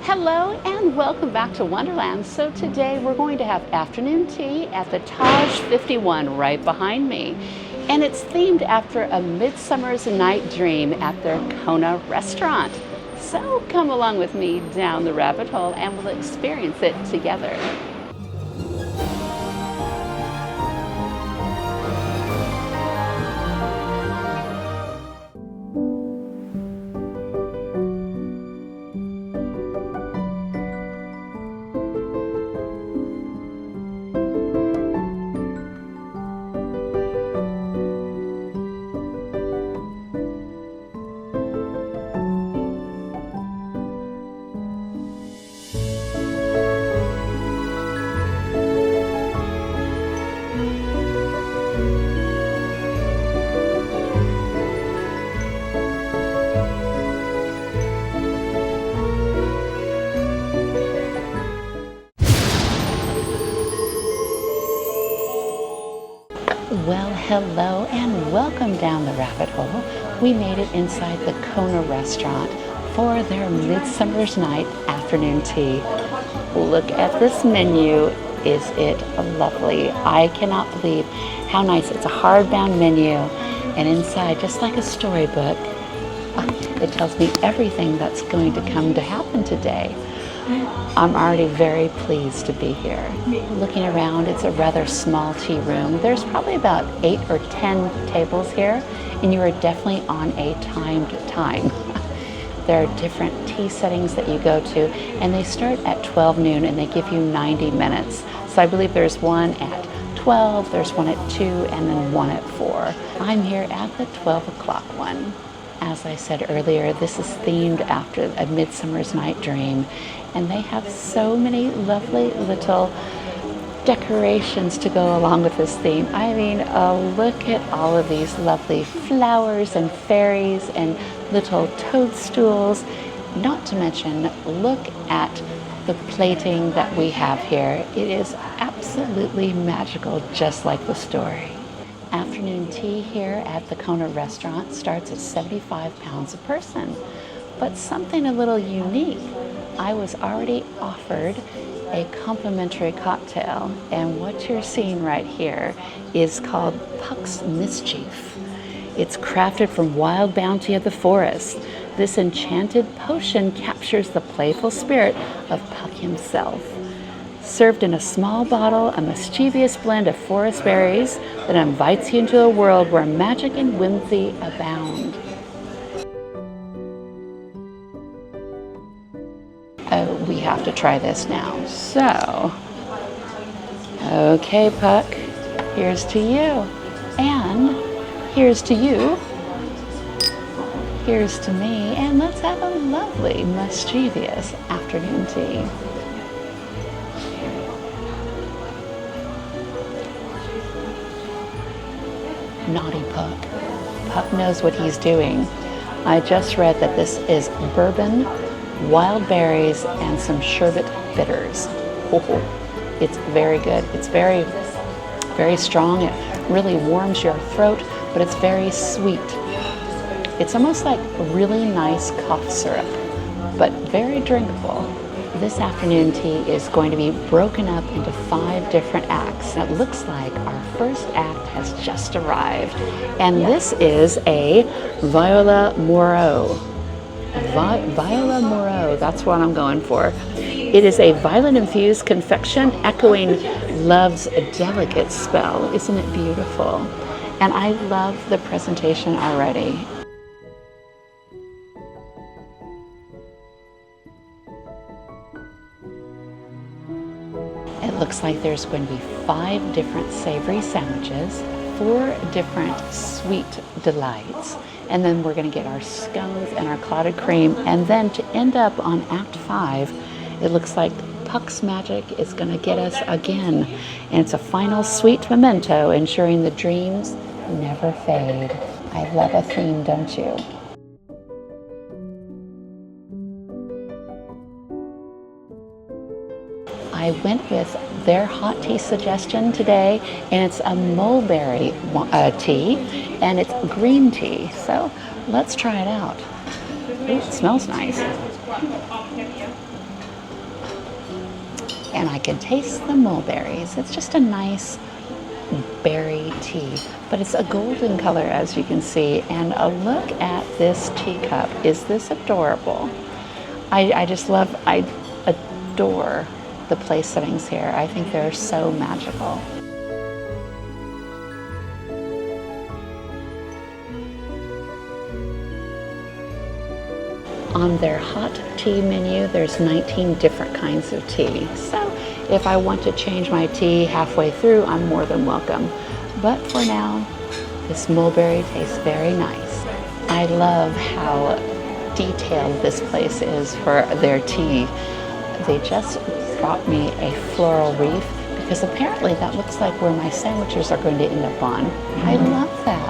Hello and welcome back to Wonderland. So today we're going to have afternoon tea at the Taj 51 right behind me. And it's themed after A Midsummer's Night Dream at their Kona restaurant. So come along with me down the rabbit hole and we'll experience it together. Well, hello and welcome down the rabbit hole. We made it inside the Kona restaurant for their Midsummer's Night afternoon tea. Look at this menu. Is it lovely? I cannot believe how nice. It's a hardbound menu, and inside, just like a storybook, it tells me everything that's going to come to happen today. I'm already very pleased to be here. Looking around, it's a rather small tea room. There's probably about 8 or 10 tables here, and you are definitely on a timed time. There are different tea settings that you go to, and they start at 12 noon and they give you 90 minutes. So I believe there's one at 12, there's one at 2, and then one at 4. I'm here at the 12 o'clock one. As I said earlier, this is themed after A Midsummer's Night Dream, and they have so many lovely little decorations to go along with this theme. I mean, look at all of these lovely flowers and fairies and little toadstools. Not to mention, look at the plating that we have here. It is absolutely magical, just like the story. Afternoon tea here at the Kona restaurant starts at 75 pounds a person. But something a little unique, I was already offered a complimentary cocktail, and what you're seeing right here is called Puck's Mischief. It's crafted from wild bounty of the forest. This enchanted potion captures the playful spirit of Puck himself. Served in a small bottle, a mischievous blend of forest berries that invites you into a world where magic and whimsy abound. Oh, we have to try this now. So, okay, Puck, here's to you. And here's to you. Here's to me. And let's have a lovely, mischievous afternoon tea. Naughty Puck. Puck knows what he's doing. I just read that this is bourbon, wild berries, and some sherbet bitters. Oh, it's very good. It's very, very strong. It really warms your throat, but it's very sweet. It's almost like really nice cough syrup, but very drinkable. This afternoon tea is going to be broken up into 5 different acts. It looks like our first act has just arrived, and this is a Viola Moreau. Viola Moreau, that's what I'm going for. It is a violet-infused confection echoing love's delicate spell. Isn't it beautiful? And I love the presentation already. It looks like there's going to be 5 different savory sandwiches, 4 different sweet delights, and then we're going to get our scones and our clotted cream, and then to end up on Act 5, it looks like Puck's magic is going to get us again, and it's a final sweet memento ensuring the dreams never fade. I love a theme, don't you? I went with their hot tea suggestion today, and it's a mulberry tea, and it's green tea. So let's try it out. Ooh, it smells nice. and I can taste the mulberries. It's just a nice berry tea, but it's a golden color, as you can see. And a look at this teacup. Is this adorable? I adore the place settings here. I think they're so magical. On their hot tea menu, there's 19 different kinds of tea. So if I want to change my tea halfway through, I'm more than welcome. But for now, this mulberry tastes very nice. I love how detailed this place is for their tea. They just brought me a floral wreath because apparently that looks like where my sandwiches are going to end up on. I love that.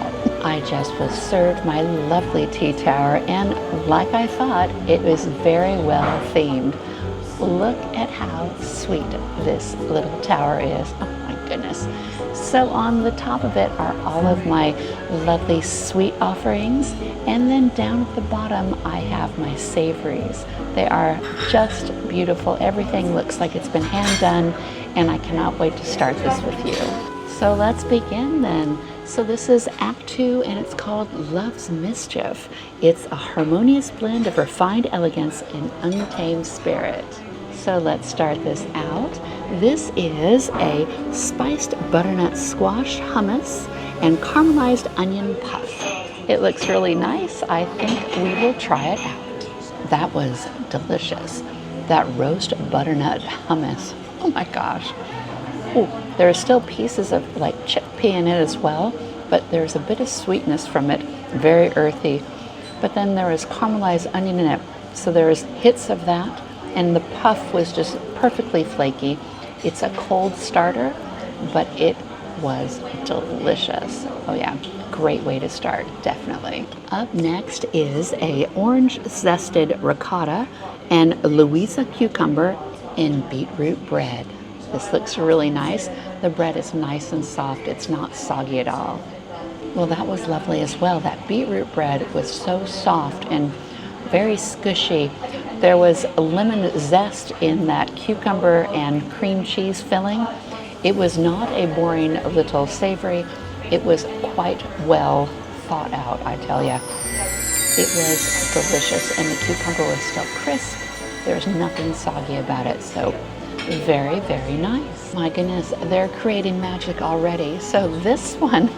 I just was served my lovely tea tower, and like I thought, it was very well themed. Look at how sweet this little tower is. Oh my goodness. So on the top of it are all of my lovely sweet offerings, and then down at the bottom I have my savouries. They are just beautiful. Everything looks like it's been hand done, and I cannot wait to start this with you. So let's begin then. So this is Act 2, and it's called Love's Mischief. It's a harmonious blend of refined elegance and untamed spirit. So let's start this out. This is a spiced butternut squash hummus and caramelized onion puff. It looks really nice. I think we will try it out. That was delicious. That roast butternut hummus. Oh my gosh. Ooh, there are still pieces of like chickpea in it as well, but there's a bit of sweetness from it, very earthy. But then there is caramelized onion in it, so there's hits of that, and the puff was just perfectly flaky. It's a cold starter, but it was delicious. Oh yeah, great way to start, definitely. Up next is a orange zested ricotta and Louisa cucumber in beetroot bread. This looks really nice. The bread is nice and soft. It's not soggy at all. Well, that was lovely as well. That beetroot bread was so soft and very squishy. There was a lemon zest in that cucumber and cream cheese filling. It was not a boring little savory. It was quite well thought out, I tell you. It was delicious, and the cucumber was still crisp. There's nothing soggy about it, so very, very nice. My goodness, they're creating magic already. So this one,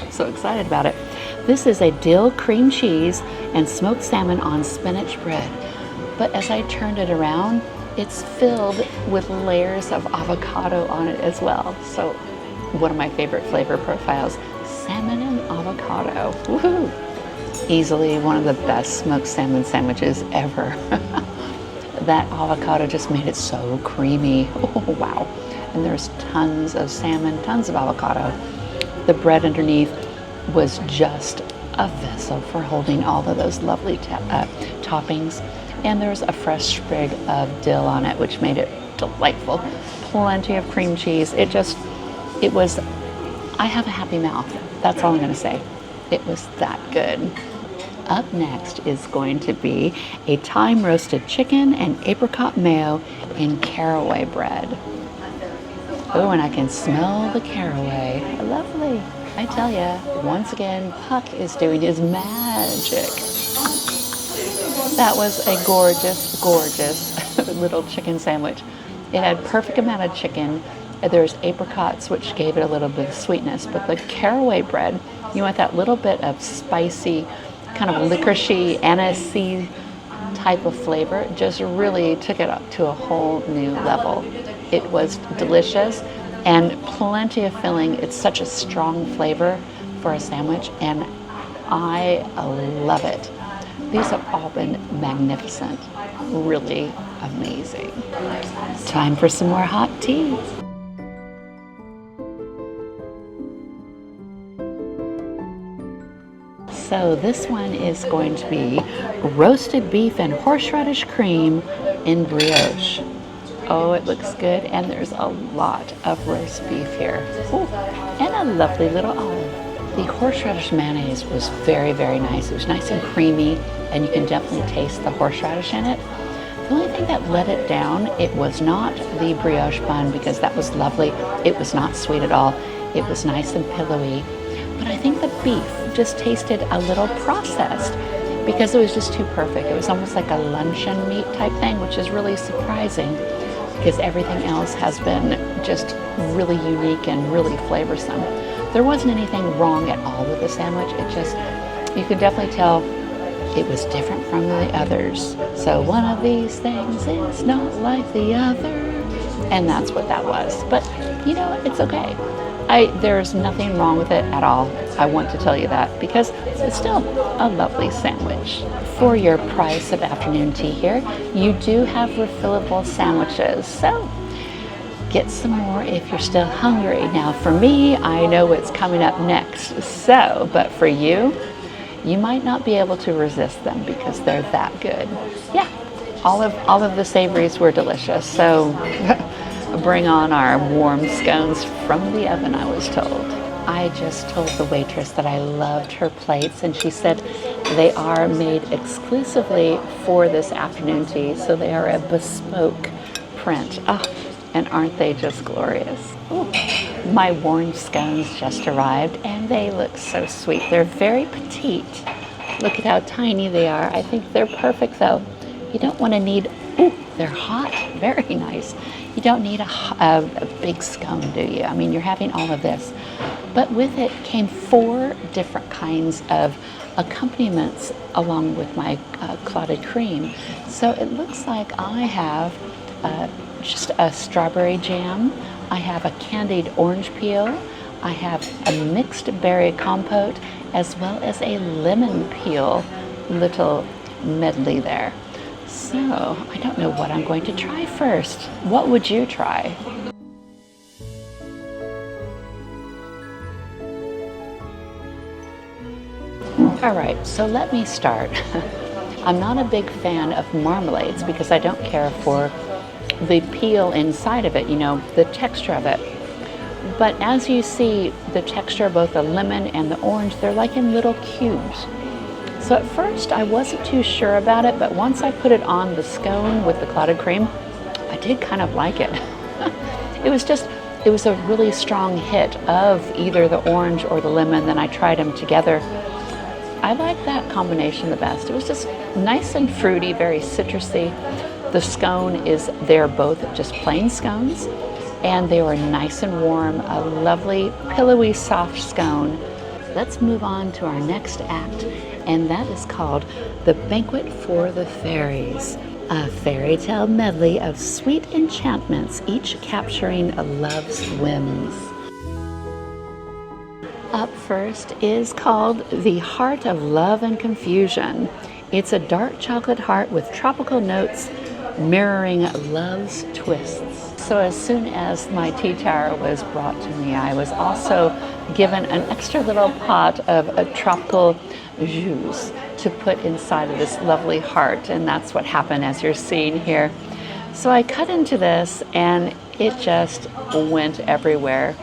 I'm so excited about it. This is a dill cream cheese and smoked salmon on spinach bread. But as I turned it around, it's filled with layers of avocado on it as well. So one of my favorite flavor profiles, salmon and avocado. Woohoo! Easily one of the best smoked salmon sandwiches ever. That avocado just made it so creamy. Oh, wow. And there's tons of salmon, tons of avocado. The bread underneath was just a vessel for holding all of those lovely toppings. And there's a fresh sprig of dill on it, which made it delightful. Plenty of cream cheese. I have a happy mouth. That's all I'm gonna say. It was that good. Up next is going to be a thyme roasted chicken and apricot mayo in caraway bread. Oh, and I can smell the caraway. Lovely. I tell ya, once again, Puck is doing his magic. That was a gorgeous, gorgeous little chicken sandwich. It had perfect amount of chicken. There's apricots, which gave it a little bit of sweetness, but the caraway bread, you want that little bit of spicy, kind of licoricey, anisey type of flavor, just really took it up to a whole new level. It was delicious and plenty of filling. It's such a strong flavor for a sandwich, and I love it. These have all been magnificent, really amazing. Time for some more hot tea. So this one is going to be roasted beef and horseradish cream in brioche. Oh, it looks good, and there's a lot of roast beef here. Ooh, and a lovely little olive. The horseradish mayonnaise was very, very nice. It was nice and creamy, and you can definitely taste the horseradish in it. The only thing that let it down, it was not the brioche bun, because that was lovely. It was not sweet at all. It was nice and pillowy. But I think the beef just tasted a little processed because it was just too perfect. It was almost like a luncheon meat type thing, which is really surprising because everything else has been just really unique and really flavorsome. There wasn't anything wrong at all with the sandwich. It just, you could definitely tell it was different from the others. So one of these things is not like the other. And that's what that was. But you know, it's okay. There's nothing wrong with it at all. I want to tell you that because it's still a lovely sandwich. For your price of afternoon tea here, you do have refillable sandwiches. So get some more if you're still hungry. Now for me, I know what's coming up next. So, but for you, you might not be able to resist them because they're that good. Yeah, all of the savories were delicious. So bring on our warm scones from the oven, I was told. I just told the waitress that I loved her plates, and she said they are made exclusively for this afternoon tea, so they are a bespoke print. Oh, and aren't they just glorious? Ooh. My warm scones just arrived, and they look so sweet. They're very petite. Look at how tiny they are. I think they're perfect, though. You don't want to need, ooh, they're hot, very nice. You don't need a big scone, do you? I mean, you're having all of this. But with it came 4 different kinds of accompaniments along with my clotted cream. So it looks like I have just a strawberry jam. I have a candied orange peel. I have a mixed berry compote, as well as a lemon peel little medley there. So, I don't know what I'm going to try first. What would you try? All right, so let me start. I'm not a big fan of marmalades because I don't care for the peel inside of it, you know, the texture of it. But as you see, the texture of both the lemon and the orange, they're like in little cubes. So at first I wasn't too sure about it, but once I put it on the scone with the clotted cream, I did kind of like it. It was a really strong hit of either the orange or the lemon, then I tried them together. I like that combination the best. It was just nice and fruity, very citrusy. The scone they're both just plain scones, and they were nice and warm, a lovely, pillowy, soft scone. Let's move on to our next act, and that is called The Banquet for the Fairies, a fairy tale medley of sweet enchantments, each capturing love's whims. Up first is called The Heart of Love and Confusion. It's a dark chocolate heart with tropical notes mirroring love's twists. So as soon as my tea tower was brought to me, I was also given an extra little pot of a tropical jus to put inside of this lovely heart, and that's what happened as you're seeing here. So I cut into this and it just went everywhere.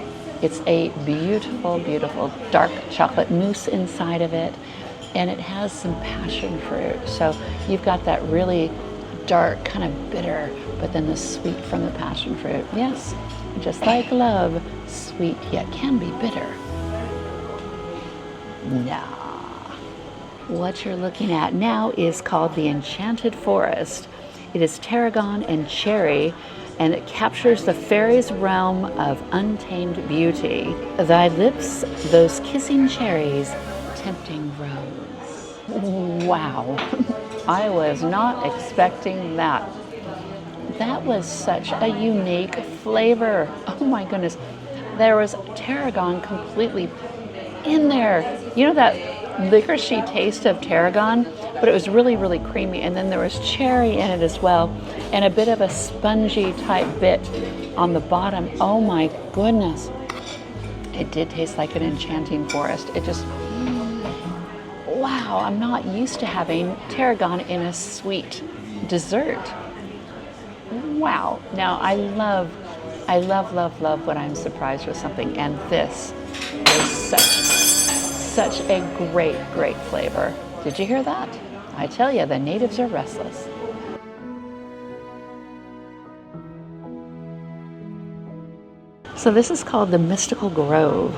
It's a beautiful, beautiful dark chocolate mousse inside of it, and it has some passion fruit. So you've got that really dark, kind of bitter, but then the sweet from the passion fruit. Yes, just like love, sweet yet can be bitter. Nah. What you're looking at now is called the Enchanted Forest. It is tarragon and cherry, and it captures the fairy's realm of untamed beauty. Thy lips, those kissing cherries, tempting rose. Wow, I was not expecting that. That was such a unique flavor. Oh my goodness. There was tarragon completely in there. You know that licorice-y taste of tarragon, but it was really, really creamy. And then there was cherry in it as well, and a bit of a spongy type bit on the bottom. Oh my goodness. It did taste like an enchanting forest. It just, wow, I'm not used to having tarragon in a sweet dessert. Wow. Now I love, love when I'm surprised with something, and this is such a great flavor. Did you hear that? I tell you, the natives are restless. So this is called the Mystical Grove.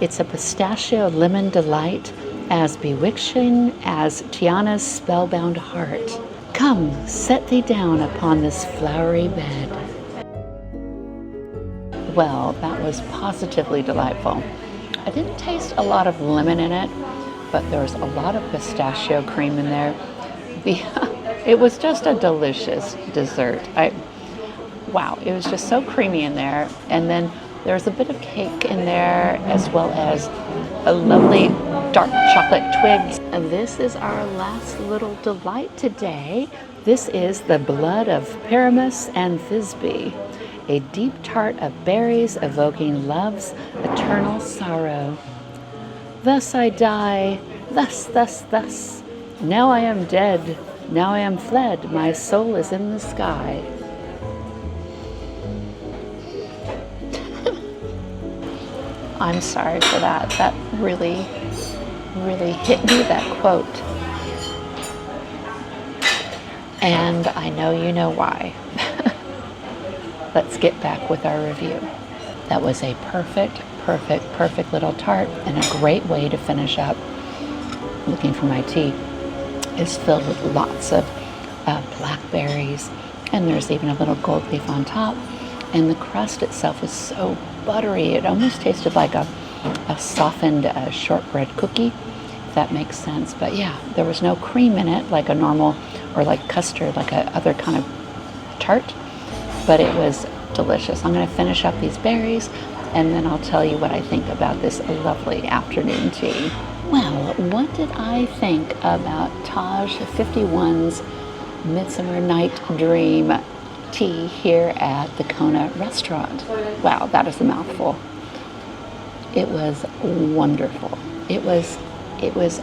It's a pistachio lemon delight, as bewitching as Tiana's spellbound heart. Come, set thee down upon this flowery bed. Well, that was positively delightful. I didn't taste a lot of lemon in it, but there's a lot of pistachio cream in there. It was just a delicious dessert. Wow, it was just so creamy in there. And then there's a bit of cake in there, as well as a lovely dark chocolate twigs. And this is our last little delight today. This is the blood of Pyramus and Thisbe, a deep tart of berries evoking love's eternal sorrow. Thus I die, thus. Now I am dead, now I am fled, my soul is in the sky. I'm sorry for that. That really hit me, that quote. And I know you know why. Let's get back with our review. That was a perfect little tart, and a great way to finish up. Looking for my tea. It's filled with lots of blackberries, and there's even a little gold leaf on top. And the crust itself is so buttery. It almost tasted like a softened shortbread cookie, if that makes sense. But yeah, there was no cream in it like a normal, or like custard, like a other kind of tart. But it was delicious. I'm going to finish up these berries, and then I'll tell you what I think about this lovely afternoon tea. Well, what did I think about Taj 51's Midsummer Night Dream tea here at the Kona restaurant? Wow, that is a mouthful. It was wonderful. It was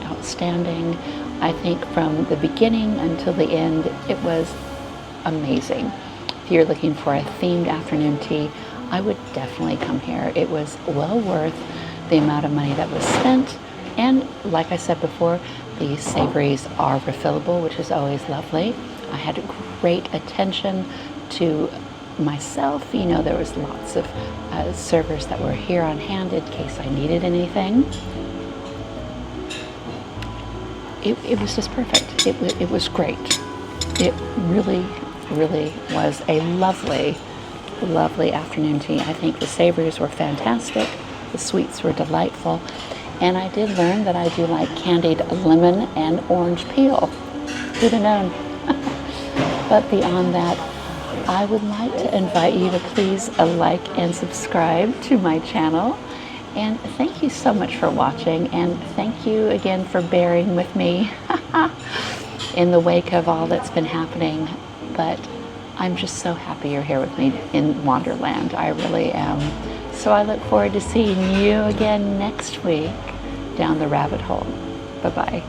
outstanding. I think from the beginning until the end, it was amazing. If you're looking for a themed afternoon tea, I would definitely come here. It was well worth the amount of money that was spent. And like I said before, the savories are refillable, which is always lovely. I had great attention to myself. You know, there was lots of servers that were here on hand in case I needed anything. It was just perfect. It was great. It really was a lovely afternoon tea. I think the savories were fantastic. The sweets were delightful. And I did learn that I do like candied lemon and orange peel. Who'd have known? But beyond that, I would like to invite you to please like and subscribe to my channel. And thank you so much for watching. And thank you again for bearing with me in the wake of all that's been happening. But I'm just so happy you're here with me in Wanderland. I really am. So I look forward to seeing you again next week down the rabbit hole. Bye-bye.